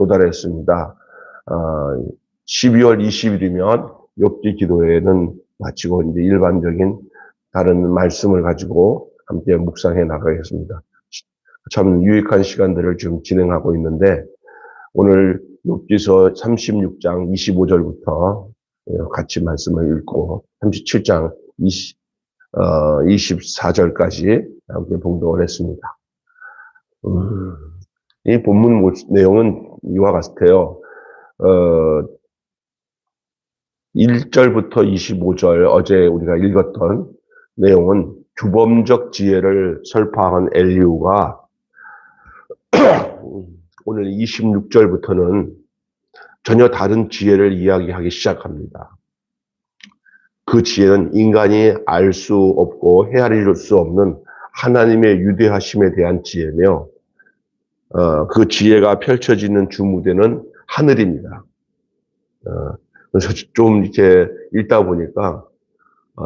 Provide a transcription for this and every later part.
도달했습니다. 12월 20일이면 욥기 기도회는 마치고 이제 일반적인 다른 말씀을 가지고 함께 묵상해 나가겠습니다. 참 유익한 시간들을 지금 진행하고 있는데 오늘 욥기서 36장 25절부터 같이 말씀을 읽고 37장 24절까지 함께 봉독을 했습니다. 이 본문 내용은 이와 같아요. 1절부터 25절 어제 우리가 읽었던 내용은 규범적 지혜를 설파한 엘리후가 오늘 26절부터는 전혀 다른 지혜를 이야기하기 시작합니다. 그 지혜는 인간이 알 수 없고 헤아릴 수 없는 하나님의 유대하심에 대한 지혜며 그 지혜가 펼쳐지는 주무대는 하늘입니다. 그래서 좀 이렇게 읽다 보니까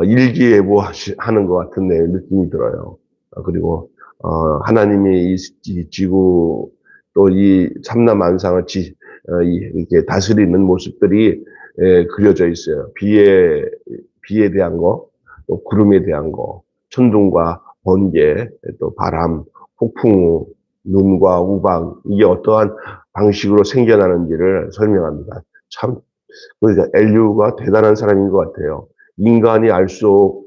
일기예보 하는 것 같은 느낌이 들어요. 그리고 하나님이 이 지구 또 이 삼라만상을 이렇게 다스리는 모습들이 그려져 있어요. 비에 대한 거, 또 구름에 대한 거, 천둥과 번개, 또 바람, 폭풍우, 눈과 우박, 이게 어떠한 방식으로 생겨나는지를 설명합니다. 참, 그러니까 엘리후가 대단한 사람인 것 같아요. 인간이 알 수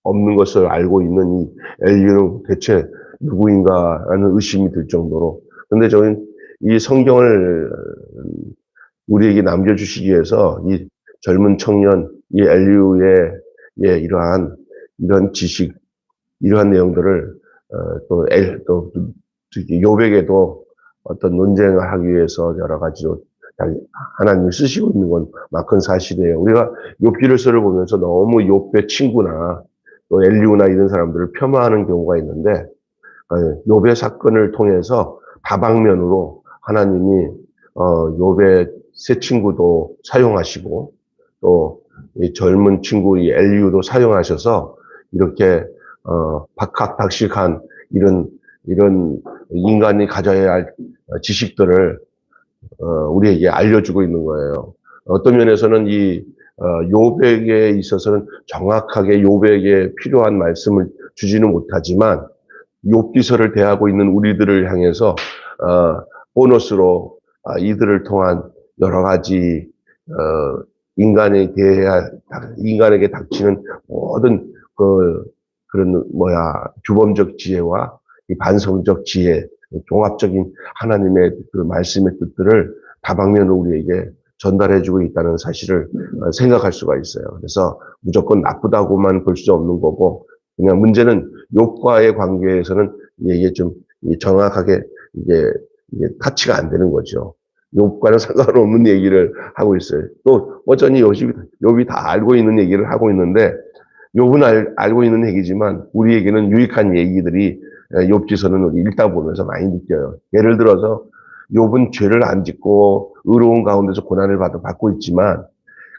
없는 것을 알고 있는 이 엘리후는 대체 누구인가라는 의심이 들 정도로. 근데 저는 이 성경을 우리에게 남겨주시기 위해서 이 젊은 청년, 이 엘리후의 이런 지식, 이러한 내용들을 또 욥에게도 어떤 논쟁을 하기 위해서 여러 가지로 하나님이 쓰시고 있는 건 막큰 사실이에요. 우리가 욥기를서를 보면서 너무 욥의 친구나 또 엘리후나 이런 사람들을 폄하하는 경우가 있는데 욥의 사건을 통해서 다방면으로 하나님이 욥의 새 친구도 사용하시고 또 이 젊은 친구 이 엘리후도 사용하셔서 이렇게 박학박식한 이런 인간이 가져야 할 지식들을 우리에게 알려주고 있는 거예요. 어떤 면에서는 이 욥에게 있어서는 정확하게 욥에게 필요한 말씀을 주지는 못하지만 욥기서를 대하고 있는 우리들을 향해서 보너스로 이들을 통한 여러 가지 인간에게 닥치는 모든 그런 규범적 지혜와 이 반성적 지혜, 종합적인 하나님의 그 말씀의 뜻들을 다방면으로 우리에게 전달해주고 있다는 사실을 생각할 수가 있어요. 그래서 무조건 나쁘다고만 볼 수 없는 거고, 그냥 문제는 욥과의 관계에서는 이게 좀 정확하게 이게 타치가 안 되는 거죠. 욥과는 상관없는 얘기를 하고 있어요. 또 여전히 욥이 다 알고 있는 얘기를 하고 있는데 욥은 알고 있는 얘기지만 우리에게는 유익한 얘기들이 욥기서는 우리 읽다 보면서 많이 느껴요. 예를 들어서 욥은 죄를 안 짓고 의로운 가운데서 고난을 받고 있지만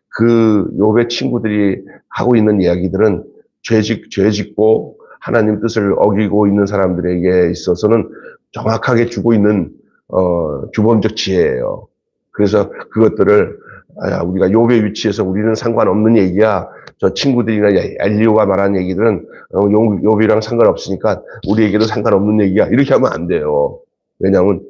그 욥의 친구들이 하고 있는 이야기들은 죄 짓고 하나님 뜻을 어기고 있는 사람들에게 있어서는 정확하게 주고 있는 규범적 지혜예요. 그래서 그것들을 우리가 욥의 위치에서 우리는 상관없는 얘기야. 저 친구들이나 엘리후가 말한 얘기들은 욥이랑 상관없으니까 우리에게도 상관없는 얘기야. 이렇게 하면 안 돼요. 왜냐하면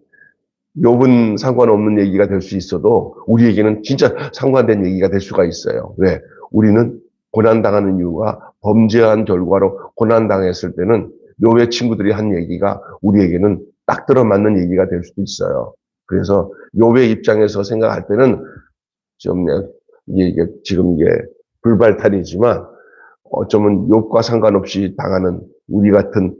욥은 상관없는 얘기가 될 수 있어도 우리에게는 진짜 상관된 얘기가 될 수가 있어요. 왜? 우리는 고난당하는 이유가 범죄한 결과로 고난당했을 때는 욥의 친구들이 한 얘기가 우리에게는 딱 들어맞는 얘기가 될 수도 있어요. 그래서 욥의 입장에서 생각할 때는 좀 이게 지금 이게 불발탄이지만 어쩌면 욥과 상관없이 당하는 우리 같은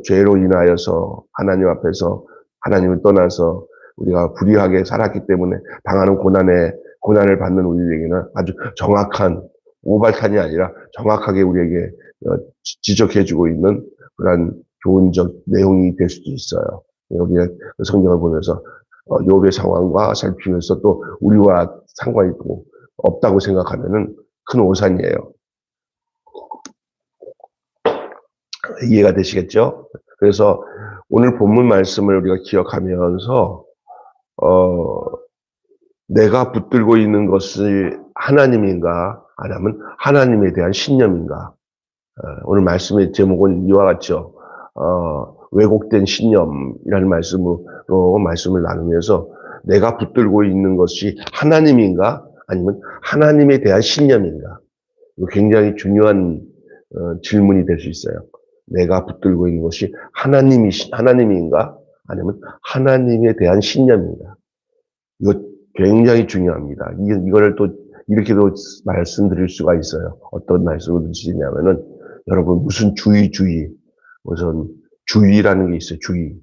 죄로 인하여서 하나님 앞에서 하나님을 떠나서 우리가 불의하게 살았기 때문에 당하는 고난을 받는 우리에게는 아주 정확한 오발탄이 아니라 정확하게 우리에게 지적해주고 있는 그런 교훈적 내용이 될 수도 있어요. 여기에 성경을 보면서 욥의 상황과 살피면서 또 우리와 상관이 없다고 생각하면은 큰 오산이에요. 이해가 되시겠죠? 그래서 오늘 본문 말씀을 우리가 기억하면서 어, 내가 붙들고 있는 것이 하나님인가, 아니면 하나님에 대한 신념인가. 오늘 말씀의 제목은 이와 같죠. 왜곡된 신념이라는 말씀을 나누면서 내가 붙들고 있는 것이 하나님인가, 아니면 하나님에 대한 신념인가. 이거 굉장히 중요한 질문이 될 수 있어요. 내가 붙들고 있는 것이 하나님인가, 아니면 하나님에 대한 신념인가. 이거 굉장히 중요합니다. 이거를 또 이렇게도 말씀드릴 수가 있어요. 어떤 말씀을 드리냐면은, 여러분, 무슨 우선 주의라는 게 있어요. 주의.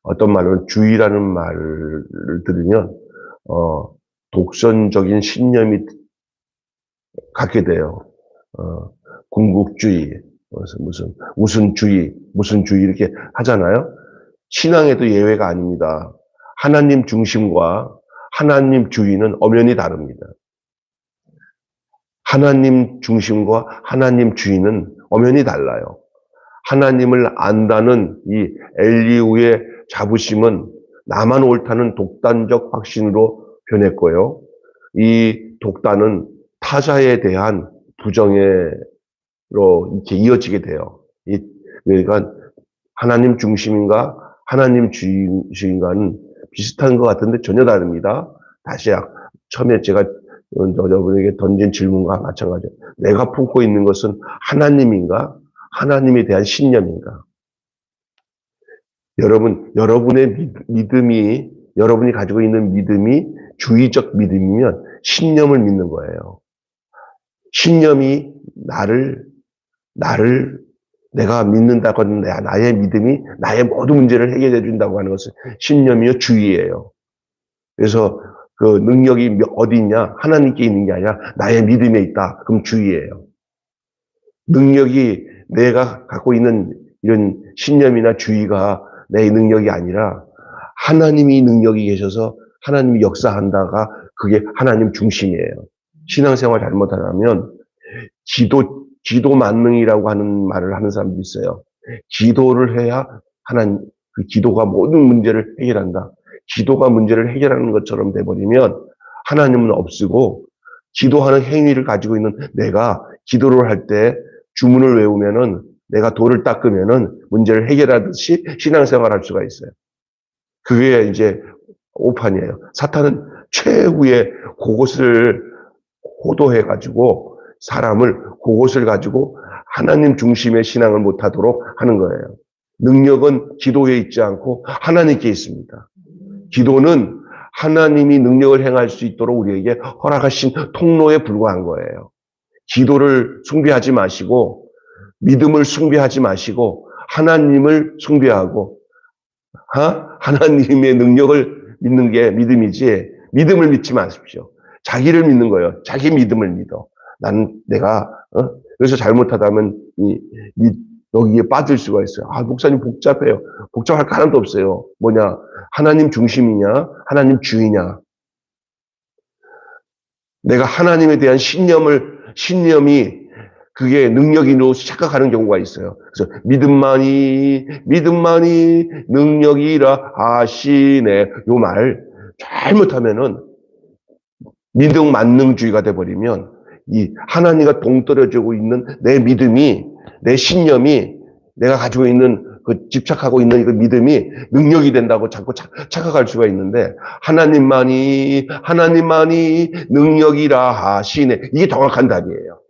어떤 말로는 주의라는 말을 들으면, 독선적인 신념이 갖게 돼요. 궁극주의, 무슨 주의 이렇게 하잖아요. 신앙에도 예외가 아닙니다. 하나님 중심과 하나님 주의는 엄연히 다릅니다. 하나님 중심과 하나님 주의는 엄연히 달라요. 하나님을 안다는 이 엘리후의 자부심은 나만 옳다는 독단적 확신으로 변했고요. 이 독단은 타자에 대한 부정으로 이렇게 이어지게 돼요. 그러니까 하나님 중심인가 하나님 주의인가는 비슷한 것 같은데 전혀 다릅니다. 다시 처음에 제가 여러분에게 던진 질문과 마찬가지예요. 내가 품고 있는 것은 하나님인가? 하나님에 대한 신념인가? 여러분의 믿음이, 여러분이 가지고 있는 믿음이 주의적 믿음이면 신념을 믿는 거예요. 신념이 내가 믿는다고 하는 나의 믿음이 나의 모든 문제를 해결해 준다고 하는 것은 신념이요, 주의예요. 그래서 그 능력이 어디 있냐? 하나님께 있는 게 아니라 나의 믿음에 있다. 그럼 주의예요. 능력이 내가 갖고 있는 이런 신념이나 주의가 내 능력이 아니라 하나님이 능력이 계셔서 하나님이 역사한다가 그게 하나님 중심이에요. 신앙생활 잘못하면 기도 만능이라고 하는 말을 하는 사람도 있어요. 기도를 해야 그 기도가 모든 문제를 해결한다. 기도가 문제를 해결하는 것처럼 돼버리면 하나님은 없고, 기도하는 행위를 가지고 있는 내가 기도를 할 때 주문을 외우면은, 내가 돌을 닦으면은 문제를 해결하듯이 신앙생활 할 수가 있어요. 그게 이제 오판이에요. 사탄은 최후의 그것을 호도해가지고 사람을 그것을 가지고 하나님 중심의 신앙을 못하도록 하는 거예요. 능력은 기도에 있지 않고 하나님께 있습니다. 기도는 하나님이 능력을 행할 수 있도록 우리에게 허락하신 통로에 불과한 거예요. 기도를 숭배하지 마시고, 믿음을 숭배하지 마시고, 하나님을 숭배하고, 하나님의 능력을 믿는 게 믿음이지, 믿음을 믿지 마십시오. 자기를 믿는 거예요. 자기 믿음을 믿어. 그래서 잘못하다면 여기에 빠질 수가 있어요. 목사님 복잡해요. 복잡할 거 하나도 없어요. 뭐냐? 하나님 중심이냐? 하나님 주의냐? 내가 하나님에 대한 신념이 그게 능력이로 착각하는 경우가 있어요. 그래서 믿음만이 능력이라 하시네. 요 말 잘못하면은 믿음 만능주의가 돼버리면 이 하나님과 동떨어지고 있는 내 믿음이, 내 신념이, 내가 가지고 있는 그 집착하고 있는 그 믿음이 능력이 된다고 자꾸 착각할 수가 있는데, 하나님만이 능력이라 하시네. 이게 정확한 답이에요.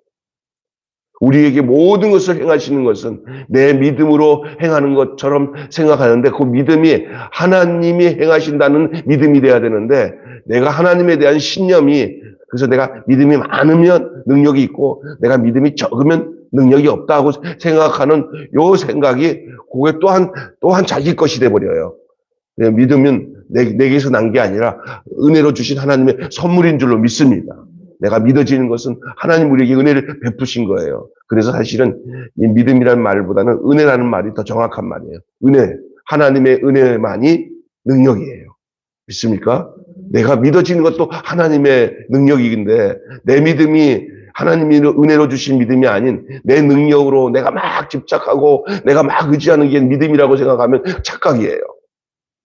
우리에게 모든 것을 행하시는 것은 내 믿음으로 행하는 것처럼 생각하는데, 그 믿음이 하나님이 행하신다는 믿음이 돼야 되는데, 내가 하나님에 대한 신념이, 그래서 내가 믿음이 많으면 능력이 있고 내가 믿음이 적으면 능력이 없다고 생각하는 요 생각이 그게 또한 자기 것이 돼버려요. 믿음은 내게서 난 게 아니라 은혜로 주신 하나님의 선물인 줄로 믿습니다. 내가 믿어지는 것은 하나님 우리에게 은혜를 베푸신 거예요. 그래서 사실은 이 믿음이라는 말보다는 은혜라는 말이 더 정확한 말이에요. 하나님의 은혜만이 능력이에요. 믿습니까? 내가 믿어지는 것도 하나님의 능력인데, 내 믿음이 하나님이 은혜로 주신 믿음이 아닌 내 능력으로 내가 막 집착하고 내가 막 의지하는 게 믿음이라고 생각하면 착각이에요.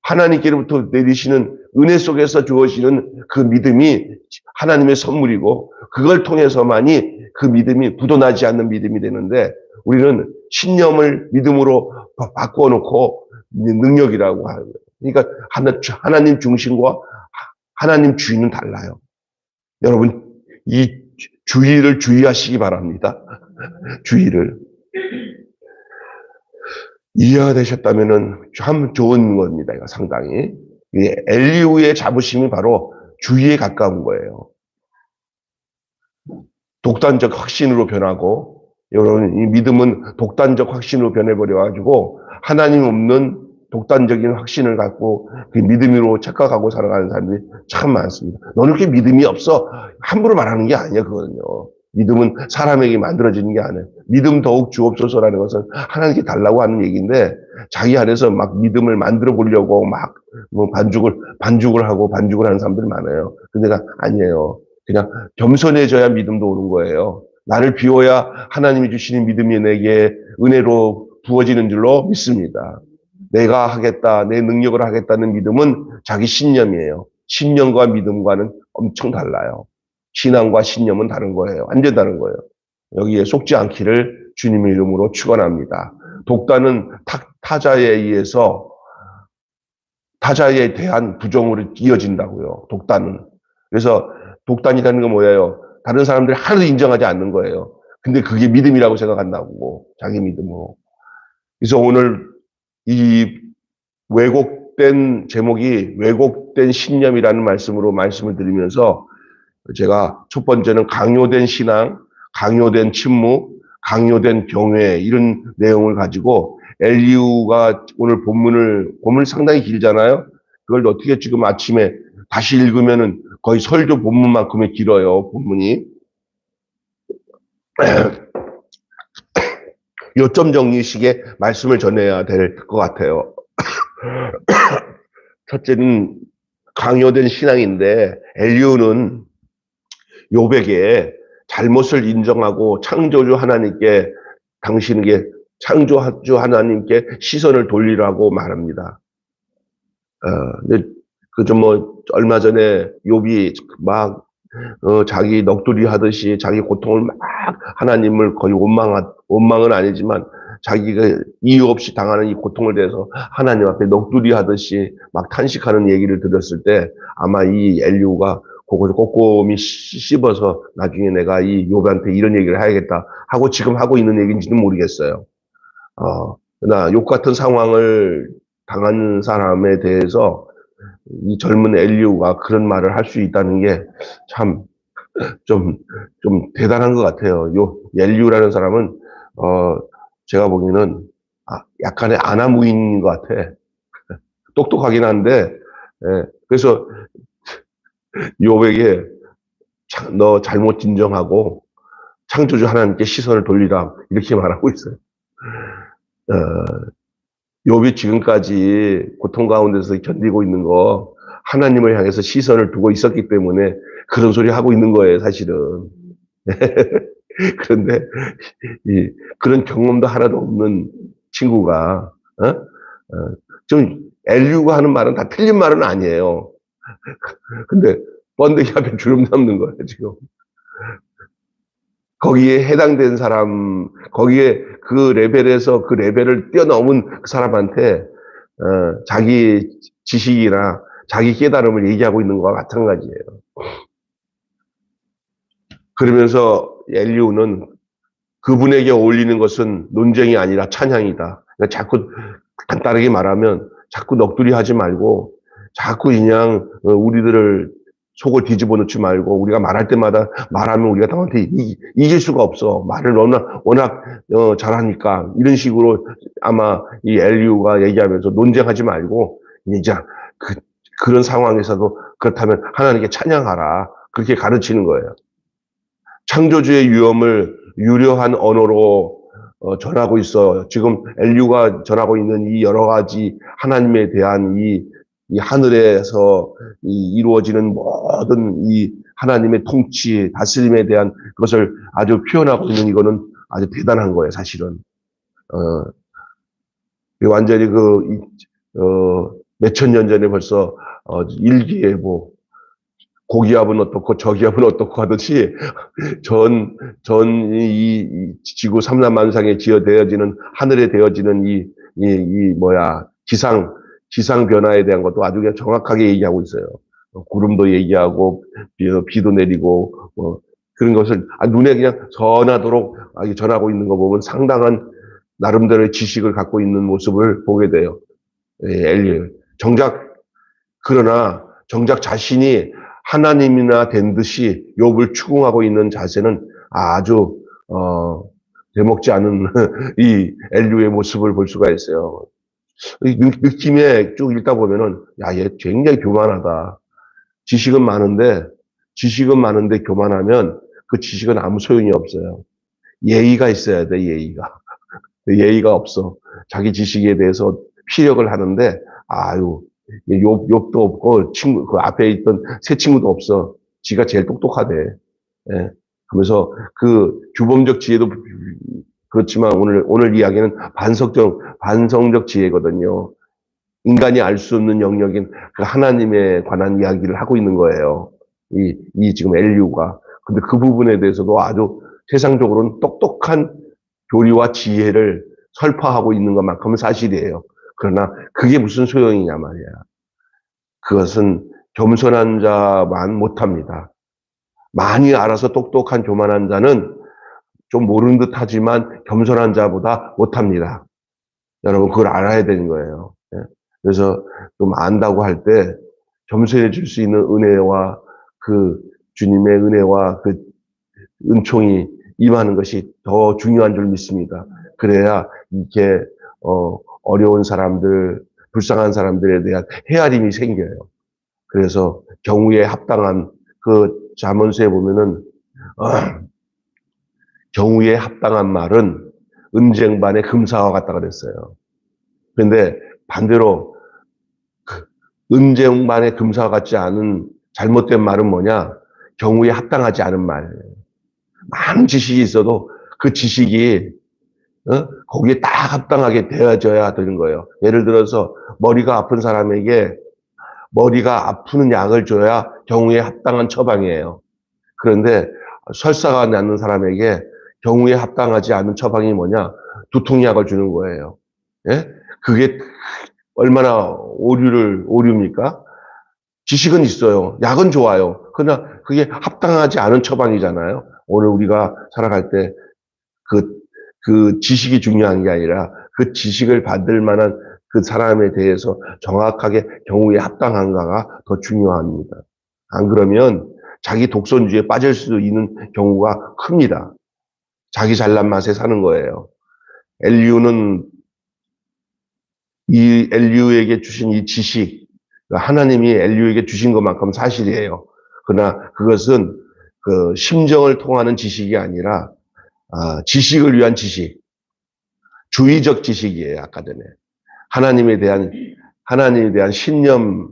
하나님께로부터 내리시는 은혜 속에서 주어지는 그 믿음이 하나님의 선물이고 그걸 통해서만이 그 믿음이 굳어나지 않는 믿음이 되는데 우리는 신념을 믿음으로 바꿔놓고 능력이라고 하는 거예요. 그러니까 하나님 중심과 하나님 주의는 달라요. 여러분 이 주의를 주의하시기 바랍니다. 주의를. 이해가 되셨다면은 참 좋은 겁니다. 이거 상당히. 엘리후의 자부심이 바로 주의에 가까운 거예요. 독단적 확신으로 변하고, 여러분, 이 믿음은 독단적 확신으로 변해버려가지고, 하나님 없는 독단적인 확신을 갖고, 그 믿음으로 착각하고 살아가는 사람들이 참 많습니다. 너는 그렇게 믿음이 없어? 함부로 말하는 게 아니에요, 그거는요. 믿음은 사람에게 만들어지는 게 아니에요. 믿음 더욱 주옵소서라는 것은 하나님께 달라고 하는 얘기인데, 자기 안에서 막 믿음을 만들어 보려고 막, 반죽을 하고 반죽을 하는 사람들이 많아요. 근데 아니에요. 그냥 겸손해져야 믿음도 오는 거예요. 나를 비워야 하나님이 주시는 믿음이 내게 은혜로 부어지는 줄로 믿습니다. 내가 하겠다, 내 능력으로 하겠다는 믿음은 자기 신념이에요. 신념과 믿음과는 엄청 달라요. 신앙과 신념은 다른 거예요. 완전 다른 거예요. 여기에 속지 않기를 주님의 이름으로 축원합니다. 독단은 타자에 의해서 타자에 대한 부정으로 이어진다고요. 독단은. 그래서 독단이라는 건 뭐예요? 다른 사람들이 하나도 인정하지 않는 거예요. 근데 그게 믿음이라고 생각한다고. 자기 믿음으로. 그래서 오늘 이 왜곡된 제목이 왜곡된 신념이라는 말씀으로 말씀을 드리면서 제가 첫 번째는 강요된 신앙, 강요된 침묵, 강요된 경외 이런 내용을 가지고 엘리후가 오늘 본문 상당히 길잖아요. 그걸 어떻게 지금 아침에 다시 읽으면은 거의 설교 본문만큼의 길어요, 본문이. 요점 정리식의 말씀을 전해야 될 것 같아요. 첫째는 강요된 신앙인데 엘리후는 욥에게 잘못을 인정하고 창조주 하나님께 당신에게 창조주 하나님께 시선을 돌리라고 말합니다. 근데 그좀 얼마 전에 욥이 막 자기 넋두리 하듯이 자기 고통을 막 하나님을 거의 원망은 아니지만 자기가 이유 없이 당하는 이 고통을 대해서 하나님 앞에 넋두리 하듯이 막 탄식하는 얘기를 들었을 때 아마 이 엘리후가 그걸 꼼꼼히 씹어서 나중에 내가 이 욥한테 이런 얘기를 해야겠다 하고 지금 하고 있는 얘기인지는 모르겠어요. 그러나 욥 같은 상황을 당한 사람에 대해서 이 젊은 엘리후가 그런 말을 할 수 있다는 게 참 좀 대단한 것 같아요. 엘리후라는 사람은 제가 보기에는 약간의 아나무인인 것 같아. 똑똑하긴 한데 그래서 욥에게 너 잘못 인정하고 창조주 하나님께 시선을 돌리라 이렇게 말하고 있어요. 욥이 지금까지 고통 가운데서 견디고 있는 거 하나님을 향해서 시선을 두고 있었기 때문에 그런 소리 하고 있는 거예요, 사실은. 그런데 그런 경험도 하나도 없는 친구가 좀 엘리후가 하는 말은 다 틀린 말은 아니에요. 근데 번데기 앞에 주름 잡는 거예요, 지금. 거기에 해당된 사람, 거기에 그 레벨에서 그 레벨을 뛰어넘은 그 사람한테 자기 지식이나 자기 깨달음을 얘기하고 있는 것과 마찬가지예요. 그러면서 엘리후는 그분에게 어울리는 것은 논쟁이 아니라 찬양이다. 그러니까 자꾸 간단하게 말하면 자꾸 넋두리 하지 말고 자꾸 그냥 우리들을 속을 뒤집어 놓지 말고 우리가 말할 때마다 말하면 우리가 너한테 이길 수가 없어. 말을 워낙 잘하니까 이런 식으로 아마 이 엘리후가 얘기하면서 논쟁하지 말고 이제 그런 상황에서도 그렇다면 하나님께 찬양하라. 그렇게 가르치는 거예요. 창조주의 위엄을 유려한 언어로 전하고 있어. 지금 엘리후가 전하고 있는 이 여러 가지 하나님에 대한 이 하늘에서 이루어지는 모든 이 하나님의 통치, 다스림에 대한 것을 아주 표현하고 있는 이거는 아주 대단한 거예요, 사실은. 완전히 몇천 년 전에 벌써 일기예보 고기압은 어떻고 저기압은 어떻고 하듯이 이 지구 삼라만상에 지어되어지는 하늘에 되어지는 기상 변화에 대한 것도 아주 그냥 정확하게 얘기하고 있어요. 구름도 얘기하고 비도 내리고 그런 것을 눈에 그냥 선하도록 전하고 있는 거 보면 상당한 나름대로의 지식을 갖고 있는 모습을 보게 돼요. 엘리야. 그러나 정작 자신이 하나님이나 된 듯이 욥을 추궁하고 있는 자세는 아주 되먹지 않은 이 엘리야의 모습을 볼 수가 있어요. 느낌에 쭉 읽다 보면은 얘 굉장히 교만하다. 지식은 많은데 교만하면 그 지식은 아무 소용이 없어요. 예의가 있어야 돼, 예의가. 예의가 없어. 자기 지식에 대해서 피력을 하는데 욥도 없고 그 앞에 있던 세 친구도 없어. 지가 제일 똑똑하대. 예. 그래서 그 규범적 지혜도 그렇지만 오늘 이야기는 반성적 지혜거든요. 인간이 알 수 없는 영역인 그 하나님에 관한 이야기를 하고 있는 거예요. 지금 엘리후가. 근데 그 부분에 대해서도 아주 세상적으로는 똑똑한 교리와 지혜를 설파하고 있는 것만큼은 사실이에요. 그러나 그게 무슨 소용이냐 말이야. 그것은 겸손한 자만 못합니다. 많이 알아서 똑똑한 교만한 자는 좀 모르는 듯 하지만 겸손한 자보다 못합니다. 여러분 그걸 알아야 되는 거예요. 그래서 좀 안다고 할 때 겸손해질 수 있는 은혜와 그 주님의 은혜와 그 은총이 임하는 것이 더 중요한 줄 믿습니다. 그래야 이게 어려운 사람들, 불쌍한 사람들에 대한 헤아림이 생겨요. 그래서 경우에 합당한 그 잠언서에 보면은 경우에 합당한 말은 은쟁반의 금사와 같다 그랬어요. 그런데 반대로 은쟁반의 금사와 같지 않은 잘못된 말은 뭐냐? 경우에 합당하지 않은 말. 많은 지식이 있어도 그 지식이 거기에 딱 합당하게 되어져야 되는 거예요. 예를 들어서 머리가 아픈 사람에게 머리가 아프는 약을 줘야 경우에 합당한 처방이에요. 그런데 설사가 나는 사람에게 경우에 합당하지 않은 처방이 뭐냐? 두통약을 주는 거예요. 예? 그게 얼마나 오류입니까? 지식은 있어요. 약은 좋아요. 그러나 그게 합당하지 않은 처방이잖아요. 오늘 우리가 살아갈 때 그 지식이 중요한 게 아니라 그 지식을 받을 만한 그 사람에 대해서 정확하게 경우에 합당한가가 더 중요합니다. 안 그러면 자기 독선주의에 빠질 수 있는 경우가 큽니다. 자기 잘난 맛에 사는 거예요. 엘리후는 이 엘리후에게 주신 이 지식, 하나님이 엘리후에게 주신 것만큼 사실이에요. 그러나 그것은 그 심정을 통하는 지식이 아니라 지식을 위한 지식, 주의적 지식이에요. 아까 전에 하나님에 대한 신념,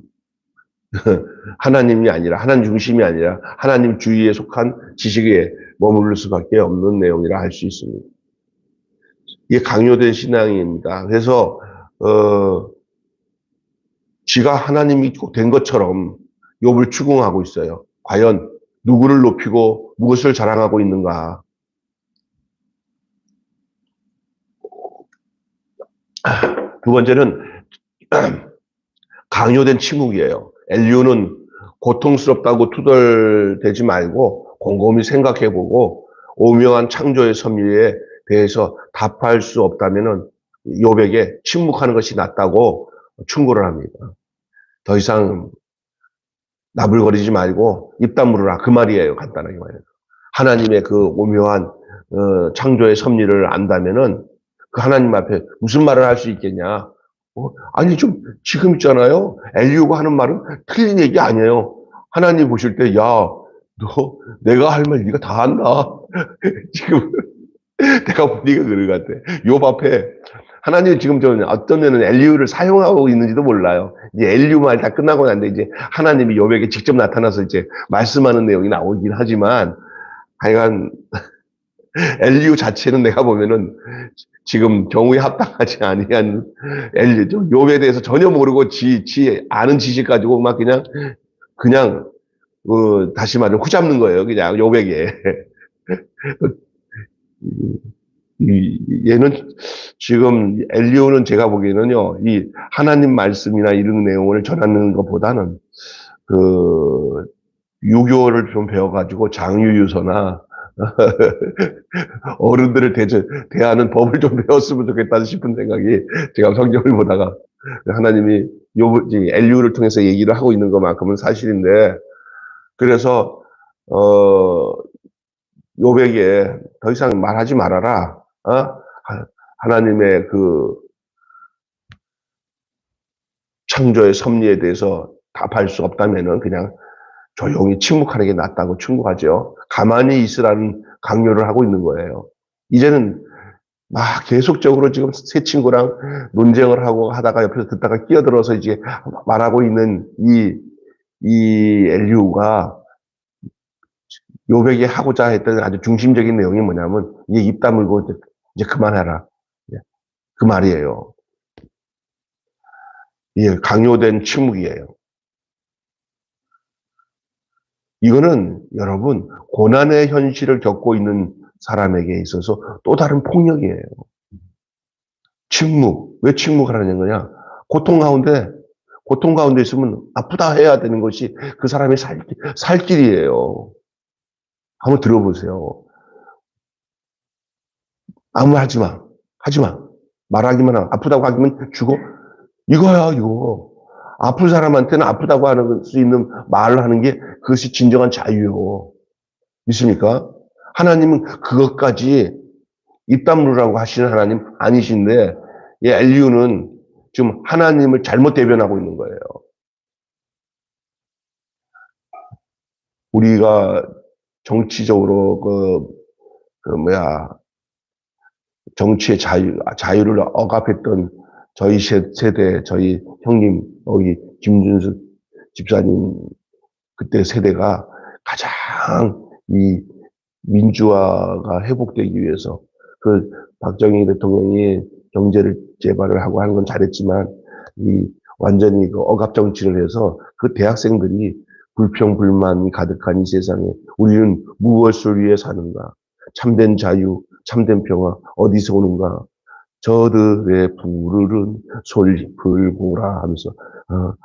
하나님이 아니라 하나님 중심이 아니라 하나님 주의에 속한 지식에 머무를 수밖에 없는 내용이라 할 수 있습니다. 이게 강요된 신앙입니다. 그래서 지가 하나님이 된 것처럼 욥을 추궁하고 있어요. 과연 누구를 높이고 무엇을 자랑하고 있는가? 두 번째는 강요된 침묵이에요. 엘리후는 고통스럽다고 투덜대지 말고 곰곰이 생각해보고 오묘한 창조의 섭리에 대해서 답할 수 없다면은 욥에게 침묵하는 것이 낫다고 충고를 합니다. 더 이상 나불거리지 말고 입 다물으라 그 말이에요. 간단하게 말해서 하나님의 그 오묘한 창조의 섭리를 안다면은 그 하나님 앞에 무슨 말을 할 수 있겠냐? 아니 지금 있잖아요. 엘리후가 하는 말은 틀린 얘기 아니에요. 하나님 보실 때 너 내가 할 말 네가 다 한다. 지금 내가 보니까 그런 것 같아. 욥 앞에 하나님 지금 어떤 면은 엘리후를 사용하고 있는지도 몰라요. 이제 엘리후 말 다 끝나고 난데 이제 하나님이 욥에게 직접 나타나서 이제 말씀하는 내용이 나오긴 하지만 하여간 엘리후 자체는 내가 보면은 지금 경우에 합당하지 아니한 욥에 대해서 전혀 모르고 지 아는 지식 가지고 막 그냥 다시 말하면 후잡는 거예요. 그냥 욥에게. 얘는 지금 엘리오는 제가 보기에는요, 이 하나님 말씀이나 이런 내용을 전하는 것보다는 그 유교를 좀 배워가지고 장유유서나 어른들을 대하는 법을 좀 배웠으면 좋겠다는 싶은 생각이 제가 성경을 보다가 하나님이 엘리오를 통해서 얘기를 하고 있는 것만큼은 사실인데 그래서 욥에게 더 이상 말하지 말아라. 하나님의 그 창조의 섭리에 대해서 답할 수 없다면은 그냥 조용히 침묵하는 게 낫다고 충고하죠. 가만히 있으라는 강요를 하고 있는 거예요. 이제는 막 계속적으로 지금 새 친구랑 논쟁을 하고 하다가 옆에서 듣다가 끼어들어서 이제 말하고 있는 이 엘리후가 욥에게 하고자 했던 아주 중심적인 내용이 뭐냐면 이제 입 다물고 이제 그만해라. 그 말이에요. 예, 강요된 침묵이에요. 이거는 여러분 고난의 현실을 겪고 있는 사람에게 있어서 또 다른 폭력이에요. 침묵. 왜 침묵을 하는 거냐? 고통 가운데 있으면 아프다 해야 되는 것이 그 사람의 살 길이에요. 한번 들어보세요. 아무 말 하지 마. 하지 마. 말하기만 하고 아프다고 하기만 죽어. 이거야, 이거. 아픈 사람한테는 아프다고 하는 수 있는 말을 하는 게 그것이 진정한 자유요. 믿습니까? 하나님은 그것까지 입 다물으라고 하시는 하나님 아니신데 엘리후는 지금 하나님을 잘못 대변하고 있는 거예요. 우리가 정치적으로 정치의 자유를 억압했던 저희 세대, 저희 형님, 여기 김준수 집사님 그때 세대가 가장 이 민주화가 회복되기 위해서 그 박정희 대통령이 경제를 재발을 하고 하는 건 잘했지만 완전히 그 억압 정치를 해서 그 대학생들이 불평 불만이 가득한 이 세상에 우리는 무엇을 위해 사는가? 참된 자유, 참된 평화 어디서 오는가? 저들의 부르는 솔잎을 보라 하면서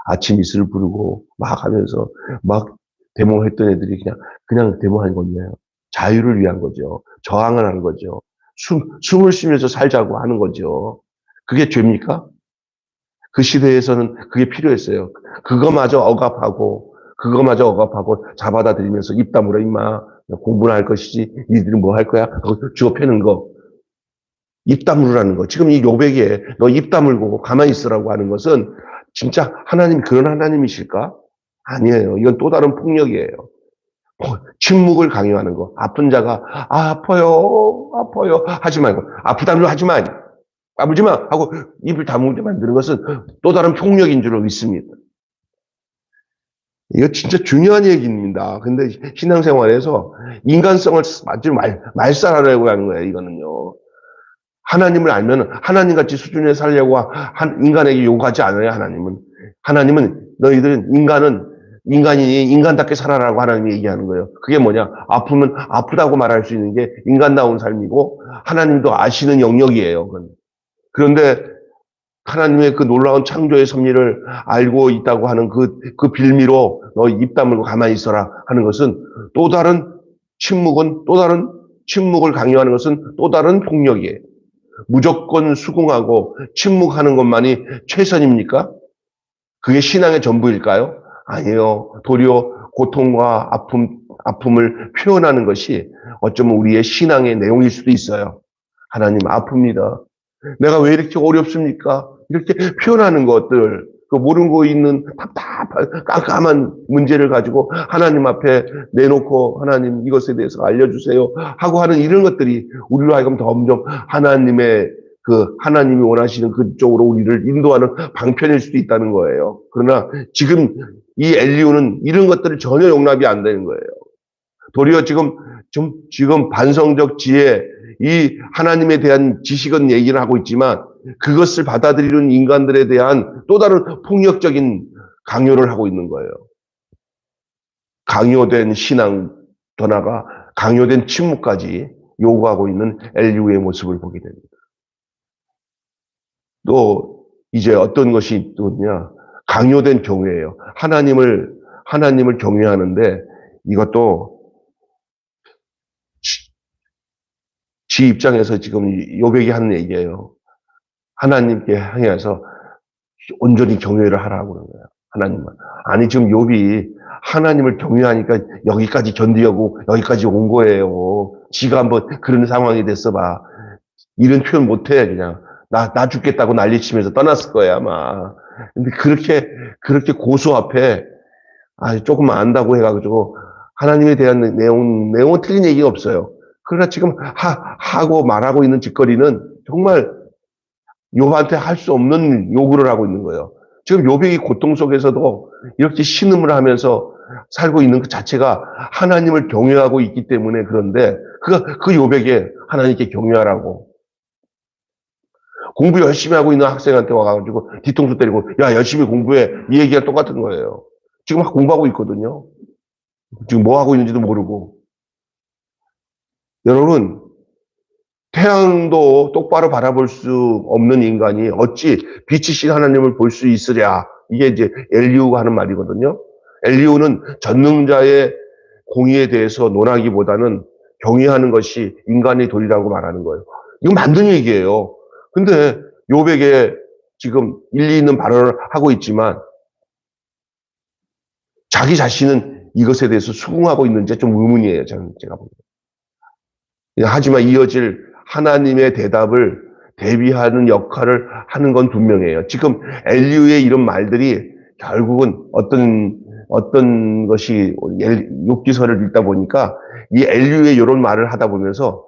아침 이슬을 부르고 막 하면서 막 데모했던 애들이 그냥 데모한 건데요. 자유를 위한 거죠. 저항을 하는 거죠. 숨을 쉬면서 살자고 하는 거죠. 그게 죄입니까? 그 시대에서는 그게 필요했어요. 그거마저 억압하고 잡아다들이면서 입 다물어 임마 공부나 할 것이지 니들은 뭐 할 거야? 하고 주워 패는 거. 입 다물으라는 거. 지금 이 욥에게 너 입 다물고 가만히 있으라고 하는 것은 진짜 하나님 그런 하나님이실까? 아니에요. 이건 또 다른 폭력이에요. 침묵을 강요하는 거. 아픈 자가 아파요 하지 말고 아프다면 하지 마. 까불지 마 하고 입을 다물게 만드는 것은 또 다른 폭력인 줄 믿습니다. 이거 진짜 중요한 얘기입니다. 근데 신앙생활에서 인간성을 아주 말살하려고 하는 거예요. 이거는요. 하나님을 알면 하나님같이 수준에 살려고 인간에게 요구하지 않아요. 하나님은 너희들은 인간이 인간답게 살아라고 하나님이 얘기하는 거예요. 그게 뭐냐? 아프면 아프다고 말할 수 있는 게 인간다운 삶이고 하나님도 아시는 영역이에요. 그런데 하나님의 그 놀라운 창조의 섭리를 알고 있다고 하는 그 빌미로 너 입 다물고 가만히 있어라 하는 것은 또 다른 침묵을 강요하는 것은 또 다른 폭력이에요. 무조건 수긍하고 침묵하는 것만이 최선입니까? 그게 신앙의 전부일까요? 아니에요. 도리어 고통과 아픔을 표현하는 것이 어쩌면 우리의 신앙의 내용일 수도 있어요. 하나님 아픕니다. 내가 왜 이렇게 어렵습니까? 이렇게 표현하는 것들, 그 모르고 있는 답답한 깜깜한 문제를 가지고 하나님 앞에 내놓고 하나님 이것에 대해서 알려주세요 하고 하는 이런 것들이 우리로 하여금 점점 하나님이 원하시는 그쪽으로 우리를 인도하는 방편일 수도 있다는 거예요. 그러나 지금 이 엘리후는 이런 것들을 전혀 용납이 안 되는 거예요. 도리어 지금 지금 반성적 지혜, 이 하나님에 대한 지식은 얘기를 하고 있지만 그것을 받아들이는 인간들에 대한 또 다른 폭력적인 강요를 하고 있는 거예요. 강요된 신앙, 더 나아가 강요된 침묵까지 요구하고 있는 엘리후의 모습을 보게 됩니다. 또 이제 어떤 것이 있냐, 강요된 경외예요. 하나님을 경외하는데 이것도 지 입장에서 지금 요백이 하는 얘기예요. 하나님께 향해서 온전히 경외를 하라고 그러는 거예요. 하나님만. 아니 지금 욥이 하나님을 경외하니까 여기까지 견디려고 여기까지 온 거예요. 지가 한번 그런 상황이 됐어 봐. 이런 표현 못해 그냥. 나 죽겠다고 난리치면서 떠났을 거야 아마. 근데 그렇게 고수 앞에 조금 안다고 해가지고 하나님에 대한 내용은 틀린 얘기가 없어요. 그러나 지금 하고 말하고 있는 짓거리는 정말 욥한테 할 수 없는 요구를 하고 있는 거예요. 지금 욥이 고통 속에서도 이렇게 신음을 하면서 살고 있는 그 자체가 하나님을 경외하고 있기 때문에 그런데 그 욥에게 하나님께 경외하라고. 공부 열심히 하고 있는 학생한테 와가지고 뒤통수 때리고 야 열심히 공부해 이 얘기가 똑같은 거예요. 지금 막 공부하고 있거든요. 지금 뭐 하고 있는지도 모르고. 여러분 태양도 똑바로 바라볼 수 없는 인간이 어찌 빛이신 하나님을 볼 수 있으랴. 이게 이제 엘리후가 하는 말이거든요. 엘리후는 전능자의 공의에 대해서 논하기보다는 경외하는 것이 인간의 도리라고 말하는 거예요. 이거 만든 얘기예요. 근데 욥에게 지금 일리 있는 발언을 하고 있지만 자기 자신은 이것에 대해서 수긍하고 있는지 좀 의문이에요. 제가 보기에. 하지만 이어질 하나님의 대답을 대비하는 역할을 하는 건 분명해요. 지금 엘리후의 이런 말들이 결국은 어떤 것이 욥기서를 읽다 보니까 이 엘리후의 이런 말을 하다 보면서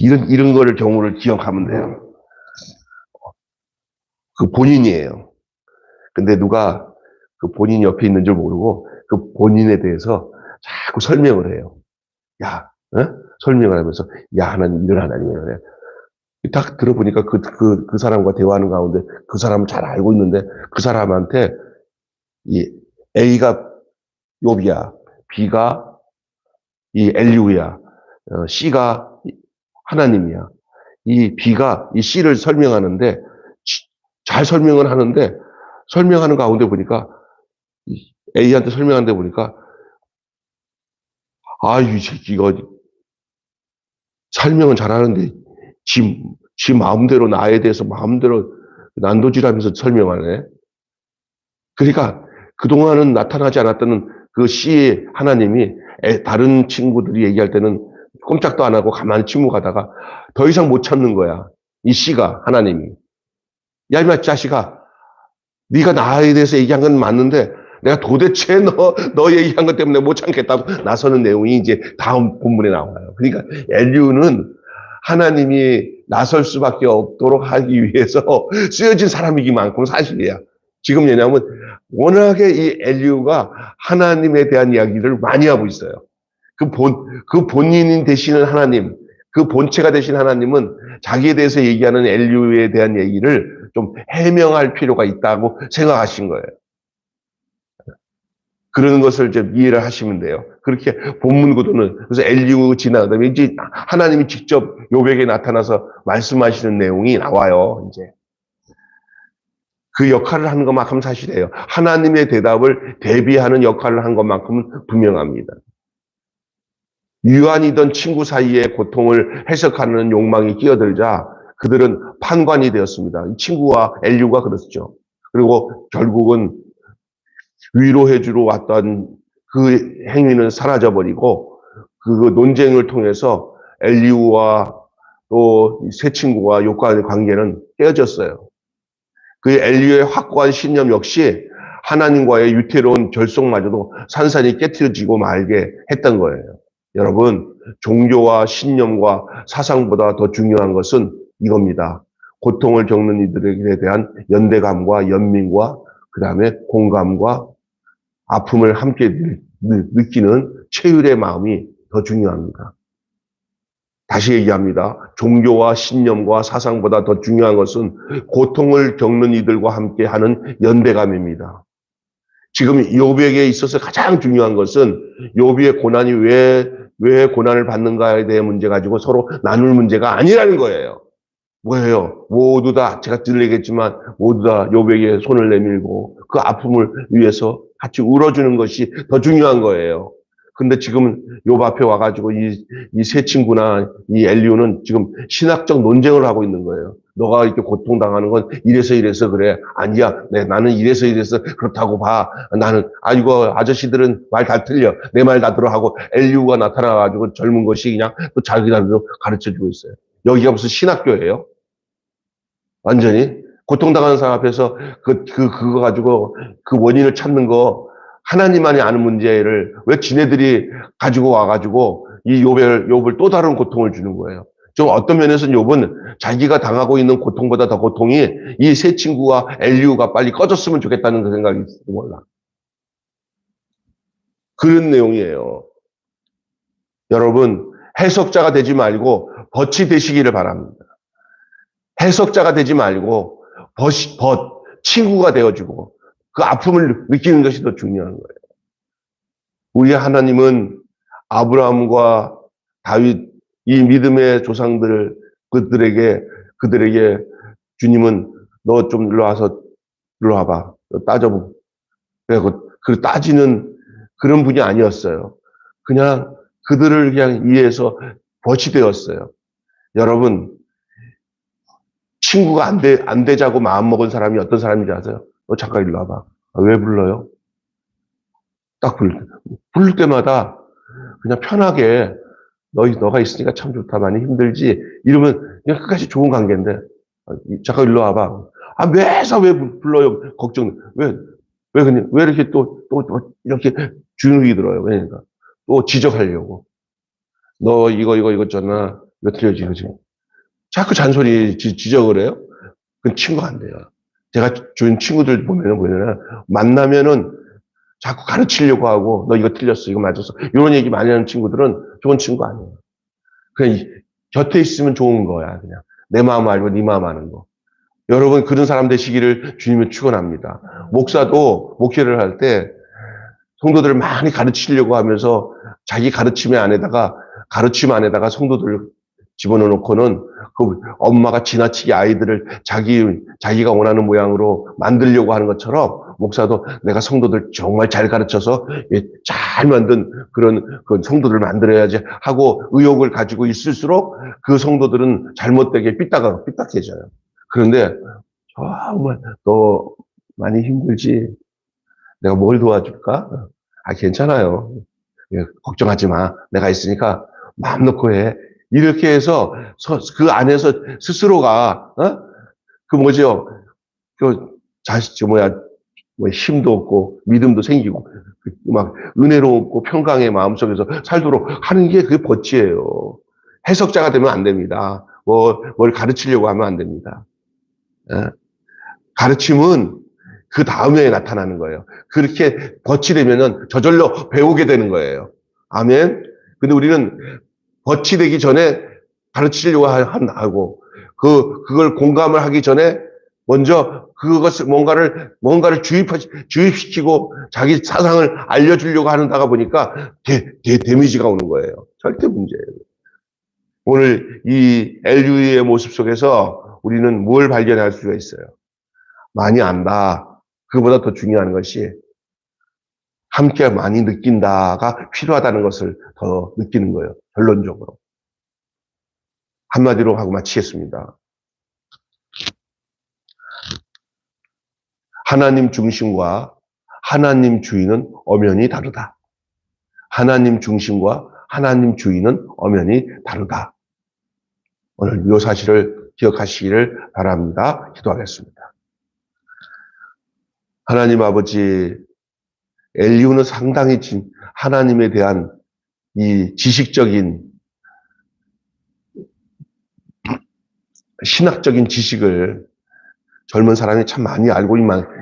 이런 거를 경우를 기억하면 돼요. 그 본인이에요. 근데 누가 그 본인 옆에 있는 줄 모르고 그 본인에 대해서 자꾸 설명을 해요. 야, 설명을 하면서 야 하나님 이런 하나님이에요. 그래. 딱 들어보니까 그 사람과 대화하는 가운데 그 사람은 잘 알고 있는데 그 사람한테 이 A가 욥이야, B가 이 엘리후야, C가 하나님이야. 이 B가 이 C를 설명하는데 잘 설명을 하는데 설명하는 가운데 보니까 A한테 설명하는데 보니까 이 새끼가 설명은 잘하는데 지 마음대로 나에 대해서 마음대로 난도질하면서 설명하네. 그러니까 그동안은 나타나지 않았던 그 C의 하나님이 다른 친구들이 얘기할 때는 꼼짝도 안 하고 가만히 침묵하다가 더 이상 못 참는 거야. 이 C가 하나님이. 야 이마 자식아, 네가 나에 대해서 얘기한 건 맞는데 내가 도대체 너 얘기한 것 때문에 못 참겠다고 나서는 내용이 이제 다음 본문에 나와요. 그러니까 엘리후는 하나님이 나설 수밖에 없도록 하기 위해서 쓰여진 사람이기만큼 사실이야. 지금 왜냐하면 워낙에 이 엘리후가 하나님에 대한 이야기를 많이 하고 있어요. 그 본인이 되시는 하나님, 그 본체가 되신 하나님은 자기에 대해서 얘기하는 엘리후에 대한 얘기를 좀 해명할 필요가 있다고 생각하신 거예요. 그런 것을 좀 이해를 하시면 돼요. 그렇게 본문 구도는 그래서 엘리후 지나가다 이제 하나님이 직접 욥에게 나타나서 말씀하시는 내용이 나와요. 이제 그 역할을 하는 것만큼 사실이에요. 하나님의 대답을 대비하는 역할을 한 것만큼은 분명합니다. 유한이던 친구 사이에 고통을 해석하는 욕망이 끼어들자 그들은 판관이 되었습니다. 친구와 엘리후가 그랬죠. 그리고 결국은 위로해주러 왔던 그 행위는 사라져버리고 그 논쟁을 통해서 엘리후와 또 새 친구와 욥과의 관계는 깨어졌어요. 그 엘리후의 확고한 신념 역시 하나님과의 유태로운 결속마저도 산산이 깨트려지고 말게 했던 거예요. 여러분, 종교와 신념과 사상보다 더 중요한 것은 이겁니다. 고통을 겪는 이들에 대한 연대감과 연민과 그 다음에 공감과 아픔을 함께 느끼는 체율의 마음이 더 중요합니다. 다시 얘기합니다. 종교와 신념과 사상보다 더 중요한 것은 고통을 겪는 이들과 함께 하는 연대감입니다. 지금 욥에게 있어서 가장 중요한 것은 욥의 고난이 왜 고난을 받는가에 대해 문제 가지고 서로 나눌 문제가 아니라는 거예요. 뭐예요? 모두 다 제가 늘 얘기했지만 모두 다 욥에게 손을 내밀고 그 아픔을 위해서 같이 울어주는 것이 더 중요한 거예요. 근데 지금 욥 앞에 와가지고 이 세 친구나 이 엘리우는 지금 신학적 논쟁을 하고 있는 거예요. 너가 이렇게 고통당하는 건 이래서 그래. 아니야. 나는 이래서 그렇다고 봐. 나는, 이거 아저씨들은 말 다 틀려. 내 말 다 들어 하고 엘리우가 나타나가지고 젊은 것이 그냥 또 자기들로 가르쳐 주고 있어요. 여기가 무슨 신학교예요? 완전히. 고통당하는 사람 앞에서 그거 가지고 그 원인을 찾는 거 하나님만이 아는 문제를 왜 지네들이 가지고 와가지고 이 욥을 또 다른 고통을 주는 거예요. 좀 어떤 면에서는 욥은 자기가 당하고 있는 고통보다 더 고통이 이 세 친구와 엘리우가 빨리 꺼졌으면 좋겠다는 그 생각이 있을지 몰라. 그런 내용이에요. 여러분, 해석자가 되지 말고 벗이 되시기를 바랍니다. 해석자가 되지 말고 친구가 되어주고 그 아픔을 느끼는 것이 더 중요한 거예요. 우리 하나님은 아브라함과 다윗 이 믿음의 조상들 그들에게 주님은 너 좀 일로 와봐. 따져보고. 그 따지는 그런 분이 아니었어요. 그냥 그들을 그냥 이해해서 벗이 되었어요. 여러분, 친구가 안 되자고 마음먹은 사람이 어떤 사람인지 아세요? 너 잠깐 일로 와봐. 왜 불러요? 딱 부를 때마다 그냥 편하게 너가 있으니까 참 좋다. 많이 힘들지? 이러면 그냥 끝까지 좋은 관계인데 잠깐 일로 와봐. 매사 왜 불러요? 걱정. 왜 이렇게 또 이렇게 주눅이 들어요? 그러니까. 또 지적하려고. 너 이거 있잖아. 이거 틀려지, 그지? 자꾸 잔소리, 지적을 해요? 그건 친구가 안 돼요. 제가 준 친구들 보면은, 만나면은 자꾸 가르치려고 하고, 너 이거 틀렸어, 이거 맞았어. 이런 얘기 많이 하는 친구들은 좋은 친구 아니에요. 그냥 곁에 있으면 좋은 거야, 그냥. 내 마음 알고 네 마음 아는 거. 여러분, 그런 사람 되시기를 주님은 축원합니다. 목사도 목회를 할 때 성도들을 많이 가르치려고 하면서 자기 가르침 안에다가 성도들을 집어넣고는 그 엄마가 지나치게 아이들을 자기가 원하는 모양으로 만들려고 하는 것처럼 목사도 내가 성도들 정말 잘 가르쳐서 잘 만든 그런 성도들을 만들어야지 하고 의욕을 가지고 있을수록 그 성도들은 잘못되게 삐딱해져요. 그런데 정말 너 많이 힘들지? 내가 뭘 도와줄까? 괜찮아요. 걱정하지 마. 내가 있으니까 마음 놓고 해. 이렇게 해서 그 안에서 스스로가 그 뭐죠? 힘도 없고 믿음도 생기고 막 은혜롭고 평강의 마음속에서 살도록 하는 게 그게 법칙이에요. 해석자가 되면 안 됩니다. 뭘 가르치려고 하면 안 됩니다. 가르침은 그 다음에 나타나는 거예요. 그렇게 벗이 되면은 저절로 배우게 되는 거예요. 아멘. 근데 우리는 벗이 되기 전에 가르치려고 하고, 그걸 공감을 하기 전에 먼저 그것을 뭔가를 주입시키고 자기 사상을 알려주려고 하다가 보니까 데미지가 오는 거예요. 절대 문제예요. 오늘 이 엘류의 모습 속에서 우리는 뭘 발견할 수가 있어요? 많이 안다. 그보다 더 중요한 것이 함께 많이 느낀다가 필요하다는 것을 더 느끼는 거예요. 결론적으로. 한마디로 하고 마치겠습니다. 하나님 중심과 하나님 주의는 엄연히 다르다. 하나님 중심과 하나님 주의는 엄연히 다르다. 오늘 이 사실을 기억하시기를 바랍니다. 기도하겠습니다. 하나님 아버지, 엘리후는 상당히 하나님에 대한 이 지식적인 신학적인 지식을 젊은 사람이 참 많이 알고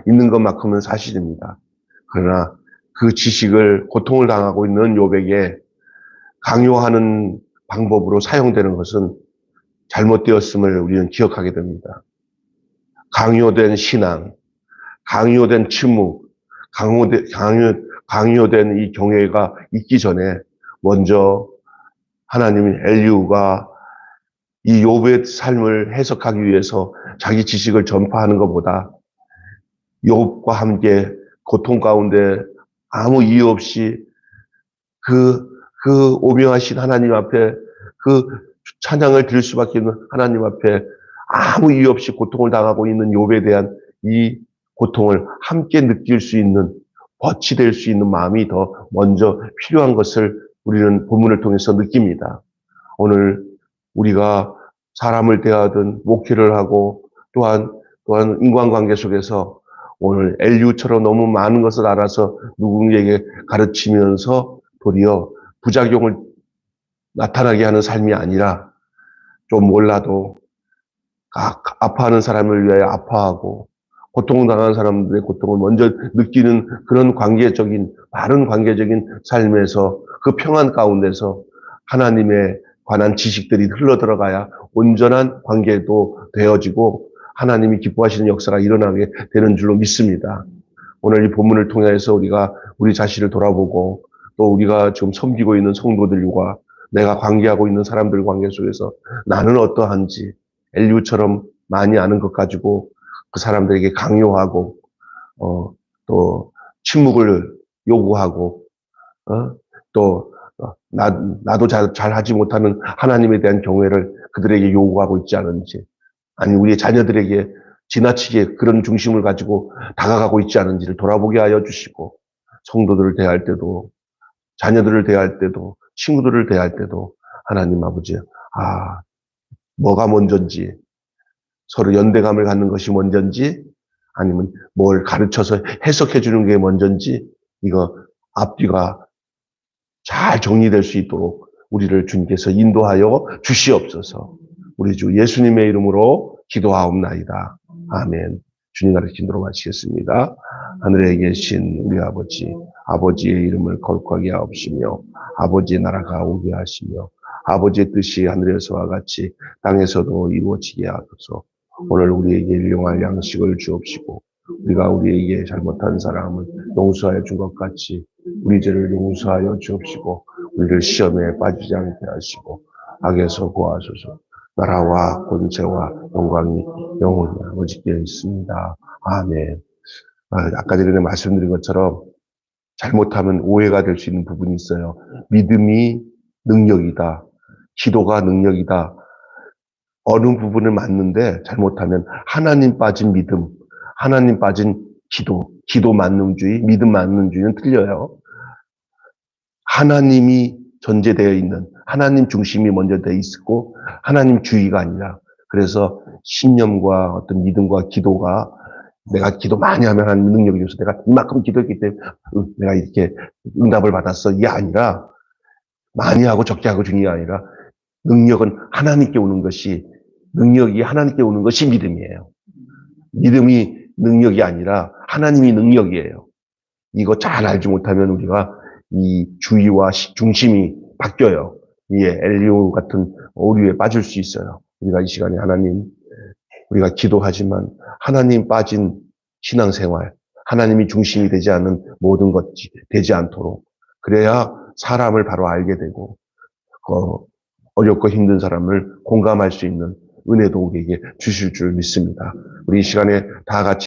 있는 것만큼은 사실입니다. 그러나 그 지식을 고통을 당하고 있는 욥에게 강요하는 방법으로 사용되는 것은 잘못되었음을 우리는 기억하게 됩니다. 강요된 신앙, 강요된 침묵, 강요된 이 경외가 있기 전에 먼저 하나님인 엘리후가 이 욥의 삶을 해석하기 위해서 자기 지식을 전파하는 것보다 욥과 함께 고통 가운데 아무 이유 없이 그 오명하신 하나님 앞에 그 찬양을 드릴 수밖에 없는 하나님 앞에 아무 이유 없이 고통을 당하고 있는 욥에 대한 이 고통을 함께 느낄 수 있는, 벗이 될 수 있는 마음이 더 먼저 필요한 것을 우리는 본문을 통해서 느낍니다. 오늘 우리가 사람을 대하든 목회를 하고 또한 인간관계 속에서 오늘 엘리후처럼 너무 많은 것을 알아서 누군가에게 가르치면서 도리어 부작용을 나타나게 하는 삶이 아니라 좀 몰라도 아파하는 사람을 위하여 아파하고 고통당하는 사람들의 고통을 먼저 느끼는 그런 바른 관계적인 삶에서 그 평안 가운데서 하나님에 관한 지식들이 흘러들어가야 온전한 관계도 되어지고 하나님이 기뻐하시는 역사가 일어나게 되는 줄로 믿습니다. 오늘 이 본문을 통해서 우리가 우리 자신을 돌아보고 또 우리가 지금 섬기고 있는 성도들과 내가 관계하고 있는 사람들 관계 속에서 나는 어떠한지 엘리후처럼 많이 아는 것 가지고 그 사람들에게 강요하고 또 침묵을 요구하고 나도 잘 하지 못하는 하나님에 대한 경외를 그들에게 요구하고 있지 않은지, 아니 우리의 자녀들에게 지나치게 그런 중심을 가지고 다가가고 있지 않은지를 돌아보게 하여 주시고, 성도들을 대할 때도 자녀들을 대할 때도 친구들을 대할 때도 하나님 아버지, 뭐가 먼저인지, 서로 연대감을 갖는 것이 먼저인지 아니면 뭘 가르쳐서 해석해 주는 게 먼저인지, 이거 앞뒤가 잘 정리될 수 있도록 우리를 주님께서 인도하여 주시옵소서. 우리 주 예수님의 이름으로 기도하옵나이다. 아멘. 주님 가르친 대로 마치겠습니다. 하늘에 계신 우리 아버지, 아버지의 이름을 거룩하게 하옵시며 아버지의 나라가 오게 하시며 아버지의 뜻이 하늘에서와 같이 땅에서도 이루어지게 하소서. 오늘 우리에게 일용할 양식을 주옵시고 우리가 우리에게 잘못한 사람을 용서하여 준 것 같이 우리 죄를 용서하여 주옵시고 우리를 시험에 빠지지 않게 하시고 악에서 구하소서. 나라와 권세와 영광이 영원히 아버지께 있습니다. 아멘. 아까 전에 말씀드린 것처럼 잘못하면 오해가 될 수 있는 부분이 있어요. 믿음이 능력이다. 기도가 능력이다. 어느 부분을 맞는데 잘못하면 하나님 빠진 믿음, 하나님 빠진 기도 만능주의, 믿음 만능주의는 틀려요. 하나님이 전제되어 있는, 하나님 중심이 먼저 되어 있고 하나님 주의가 아니라, 그래서 신념과 어떤 믿음과 기도가 내가 기도 많이 하면 하나님 능력이 줘서 내가 이만큼 기도했기 때문에 내가 이렇게 응답을 받았어. 이게 아니라, 많이 하고 적게 하고 중요한 게 아니라 능력은 하나님께 오는 것이, 능력이 하나님께 오는 것이 믿음이에요. 믿음이 능력이 아니라 하나님이 능력이에요. 이거 잘 알지 못하면 우리가 이 주의와 중심이 바뀌어요. 이게 엘리후 같은 오류에 빠질 수 있어요. 우리가 이 시간에 우리가 기도하지만 하나님 빠진 신앙생활, 하나님이 중심이 되지 않는 모든 것이 되지 않도록, 그래야 사람을 바로 알게 되고 어렵고 힘든 사람을 공감할 수 있는 은혜도 우리에게 주실 줄 믿습니다. 우리 이 시간에 다 같이